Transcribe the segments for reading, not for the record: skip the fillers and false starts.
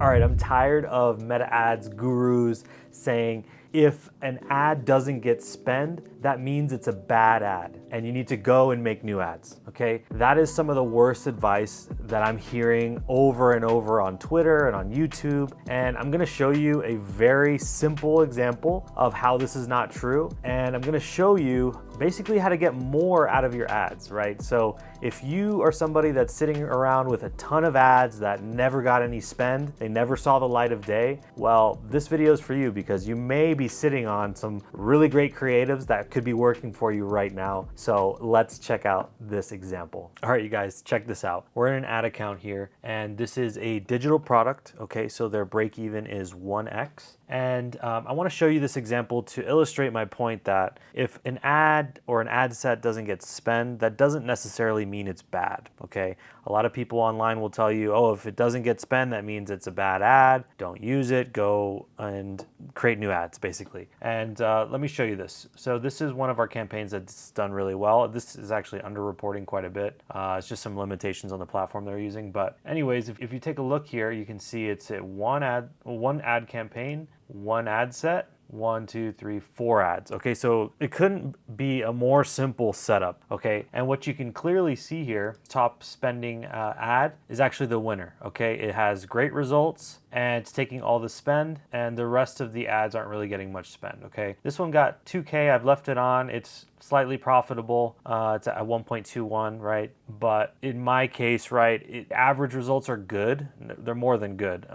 All right, I'm tired of Meta Ads gurus saying if an ad doesn't get spend, that means it's a bad ad and you need to go and make new ads, okay? That is some of the worst advice that I'm hearing over and over on Twitter and on YouTube. And I'm gonna show you a very simple example of how this is not true. And I'm gonna show you basically how to get more out of your ads, right? So if you are somebody that's sitting around with a ton of ads that never got any spend, they never saw the light of day, well, this video is for you because you may be sitting on some really great creatives that could be working for you right now. So let's check out this example. All right, you guys, check this out. We're in an ad account here, and this is a digital product, okay? So their break even is 1x. And I wanna show you this example to illustrate my point that if an ad or an ad set doesn't get spend, that doesn't necessarily mean it's bad, okay? A lot of people online will tell you, oh, if it doesn't get spend, that means it's a bad ad. Don't use it, go and create new ads, basically. And let me show you this. So this is one of our campaigns that's done really well. This is actually underreporting quite a bit. It's just some limitations on the platform they're using. But anyways, if you take a look here, you can see it's a one ad campaign, one ad set, 1, 2, 3, 4 ads. Okay, so it couldn't be a more simple setup, okay? And what you can clearly see here, top spending ad is actually the winner, okay? It has great results and it's taking all the spend, and the rest of the ads aren't really getting much spend, okay? This one got 2K, I've left it on. It's slightly profitable. It's at 1.21, right? But in my case, right, average results are good. They're more than good.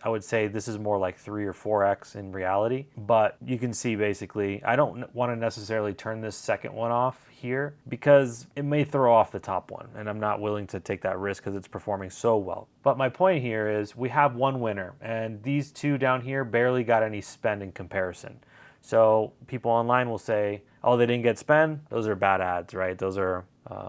I would say this is more like 3 or 4x in reality, but you can see basically, I don't want to necessarily turn this second one off here because it may throw off the top one, and I'm not willing to take that risk because it's performing so well. But my point here is we have one winner, and these two down here barely got any spend in comparison. So people online will say, oh, they didn't get spend, those are bad ads, right? Those are,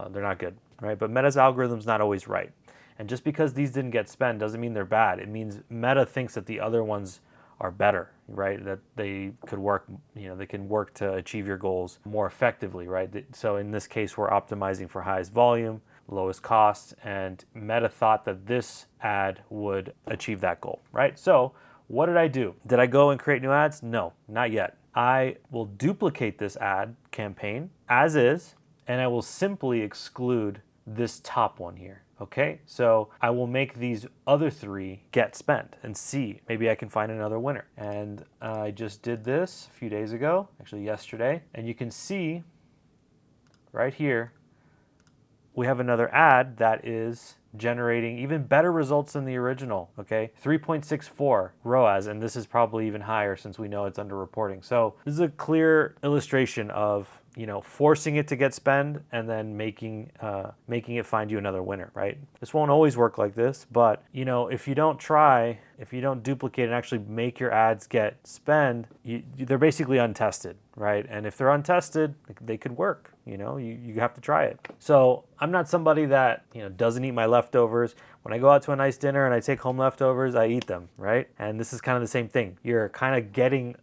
they're not good, right? But Meta's algorithm's not always right. And just because these didn't get spend doesn't mean they're bad. It means Meta thinks that the other ones are better, right? That they could work, they can work to achieve your goals more effectively, right? So in this case, we're optimizing for highest volume, lowest cost, and Meta thought that this ad would achieve that goal, right? So what did I do? Did I go and create new ads? No, not yet. I will duplicate this ad campaign as is, and I will simply exclude this top one here. Okay, so I will make these other 3 get spent and see, maybe I can find another winner. And I just did this a few days ago, actually yesterday, and you can see right here, we have another ad that is generating even better results than the original, okay? 3.64 ROAS, and this is probably even higher since we know it's underreporting. So this is a clear illustration of forcing it to get spend and then making it find you another winner, right? This won't always work like this, but if you don't try, if you don't duplicate and actually make your ads get spend, they're basically untested, right? And if they're untested, they could work. You have to try it. So I'm not somebody that doesn't eat my leftovers. When I go out to a nice dinner and I take home leftovers, I eat them, right? And this is kind of the same thing. You're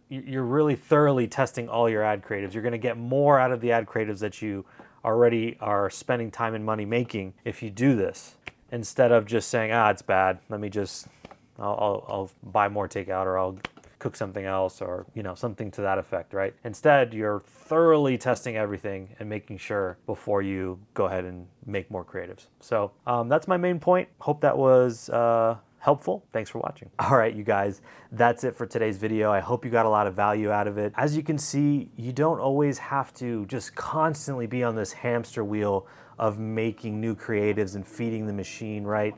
really thoroughly testing all your ad creatives. You're gonna get more out of the ad creatives that you already are spending time and money making if you do this, instead of just saying, it's bad, I'll buy more takeout, or I'll cook something else, or something to that effect, right? Instead, you're thoroughly testing everything and making sure before you go ahead and make more creatives. So that's my main point. Hope that was helpful. Thanks for watching. All right, you guys, that's it for today's video. I hope you got a lot of value out of it. As you can see, you don't always have to just constantly be on this hamster wheel of making new creatives and feeding the machine, right?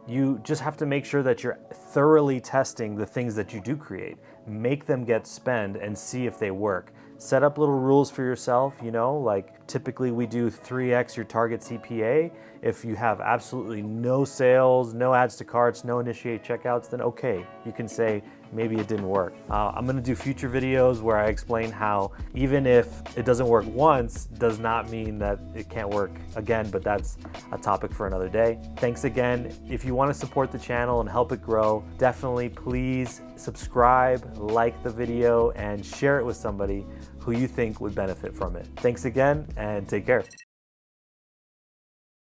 You just have to make sure that you're thoroughly testing the things that you do create. Make them get spend and see if they work. Set up little rules for yourself, like typically we do 3x your target CPA. If you have absolutely no sales, no adds to carts, no initiate checkouts, then okay, you can say maybe it didn't work. I'm gonna do future videos where I explain how even if it doesn't work once, does not mean that it can't work again, but that's a topic for another day. Thanks again. If you wanna support the channel and help it grow, definitely please subscribe, like the video, and share it with somebody who you think would benefit from it. Thanks again, and take care.